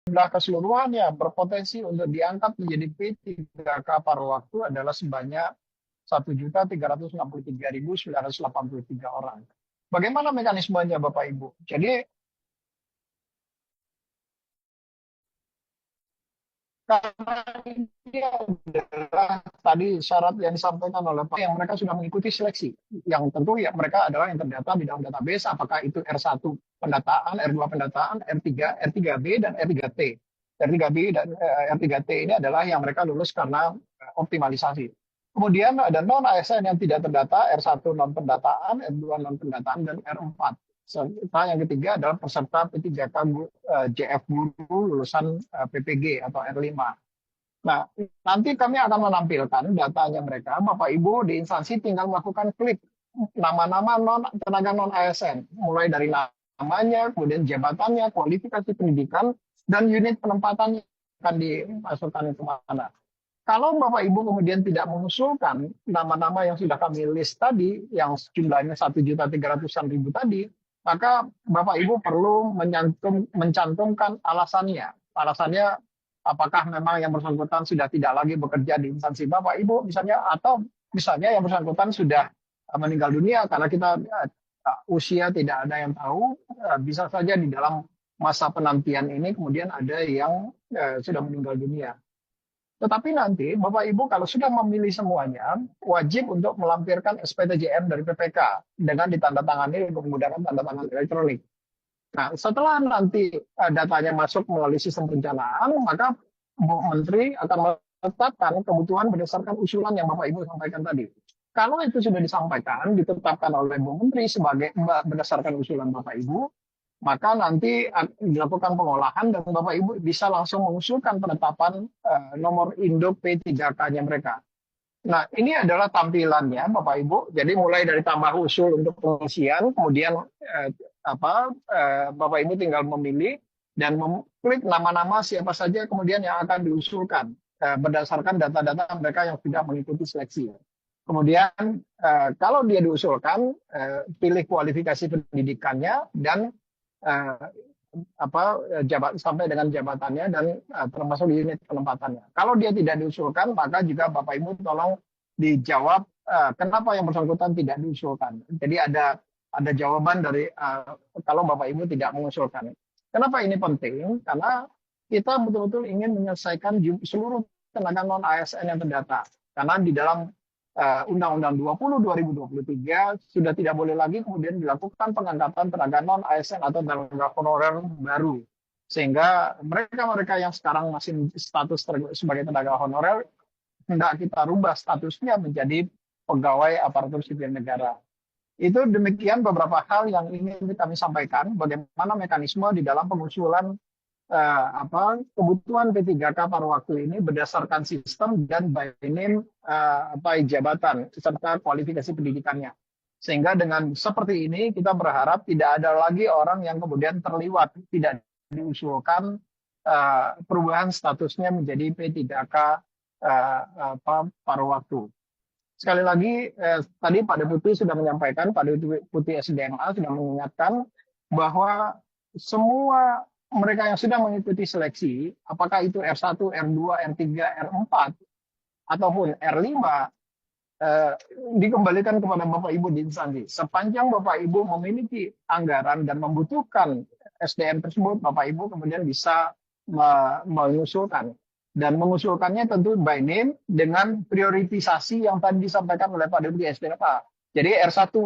jumlah keseluruhannya berpotensi untuk diangkat menjadi P3K paruh waktu adalah sebanyak 1.363.983 orang. Bagaimana mekanismenya Bapak Ibu? Jadi karena ini adalah tadi syarat yang disampaikan oleh Pak yang mereka sudah mengikuti seleksi. Yang tentu ya mereka adalah yang terdata di dalam database apakah itu R1 pendataan, R2 pendataan, R3, R3B dan R3T. R3B dan R3T ini adalah yang mereka lulus karena optimalisasi. Kemudian ada non ASN yang tidak terdata, R1 non pendataan, R2 non pendataan dan R4. Serta yang ketiga adalah peserta P3K JF Guru lulusan PPG atau R5. Nah, nanti kami akan menampilkan datanya mereka. Bapak Ibu di instansi tinggal melakukan klik nama-nama tenaga non ASN, mulai dari namanya, kemudian jabatannya, kualifikasi pendidikan, dan unit penempatannya akan dimasukkan ke mana. Kalau Bapak Ibu kemudian tidak mengusulkan nama-nama yang sudah kami list tadi, yang jumlahnya 1.300.000 tadi, maka Bapak Ibu perlu mencantumkan alasannya. Alasannya apakah memang yang bersangkutan sudah tidak lagi bekerja di instansi Bapak Ibu misalnya, atau misalnya yang bersangkutan sudah meninggal dunia karena kita usia tidak ada yang tahu, bisa saja di dalam masa penantian ini kemudian ada yang sudah meninggal dunia. Tetapi nanti Bapak Ibu kalau sudah memilih semuanya, wajib untuk melampirkan SPTJM dari PPK dengan ditandatangani untuk menggunakan tanda tangan elektronik. Nah, setelah nanti datanya masuk melalui sistem perencanaan, maka Bu Menteri akan menetapkan kebutuhan berdasarkan usulan yang Bapak Ibu sampaikan tadi. Kalau itu sudah disampaikan, ditetapkan oleh Bu Menteri sebagai berdasarkan usulan Bapak Ibu, maka nanti dilakukan pengolahan dan Bapak Ibu bisa langsung mengusulkan penetapan nomor induk P3K-nya mereka. Nah, ini adalah tampilannya Bapak Ibu. Jadi mulai dari tambah usul untuk pengisian, kemudian Bapak Ibu tinggal memilih dan mengklik nama-nama siapa saja kemudian yang akan diusulkan berdasarkan data-data mereka yang sudah mengikuti seleksi. Kemudian kalau dia diusulkan, pilih kualifikasi pendidikannya dan sampai dengan jabatannya dan termasuk unit penempatannya. Kalau dia tidak diusulkan, maka juga Bapak Ibu tolong dijawab kenapa yang bersangkutan tidak diusulkan. Jadi ada jawaban dari kalau Bapak Ibu tidak mengusulkan. Kenapa ini penting? Karena kita betul-betul ingin menyelesaikan seluruh tenaga non ASN yang terdata. Karena di dalam Undang-Undang 20 2023 sudah tidak boleh lagi kemudian dilakukan pengangkatan tenaga non ASN atau tenaga honorer baru. Sehingga mereka-mereka yang sekarang masih status sebagai tenaga honorer, hendak kita rubah statusnya menjadi pegawai aparatur sipil negara. Itu demikian beberapa hal yang ingin kami sampaikan, bagaimana mekanisme di dalam pengusulan kebutuhan P3K paruh waktu ini berdasarkan sistem dan by name jabatan serta kualifikasi pendidikannya. Sehingga dengan seperti ini kita berharap tidak ada lagi orang yang kemudian terliwat, tidak diusulkan perubahan statusnya menjadi P3K paruh waktu. Sekali lagi tadi Pak Deputi sudah menyampaikan, Pak Deputi SDMA sudah mengingatkan bahwa semua mereka yang sudah mengikuti seleksi, apakah itu R1, R2, R3, R4, ataupun R5, dikembalikan kepada Bapak Ibu di instansi. Sepanjang Bapak Ibu memiliki anggaran dan membutuhkan SDM tersebut, Bapak Ibu kemudian bisa mengusulkan. Dan mengusulkannya tentu by name dengan prioritisasi yang tadi disampaikan oleh Pak Deputi SDMA. Jadi R1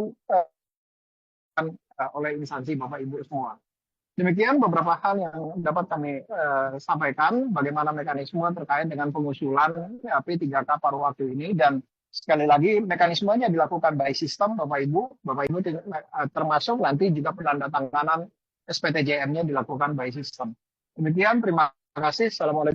oleh instansi Bapak Ibu semua. Demikian beberapa hal yang dapat kami sampaikan bagaimana mekanisme terkait dengan pengusulan P3K paruh waktu ini, dan sekali lagi mekanismenya dilakukan by sistem Bapak Ibu termasuk nanti juga penandatanganan SPTJM-nya dilakukan by sistem. Demikian, terima kasih. Assalamualaikum.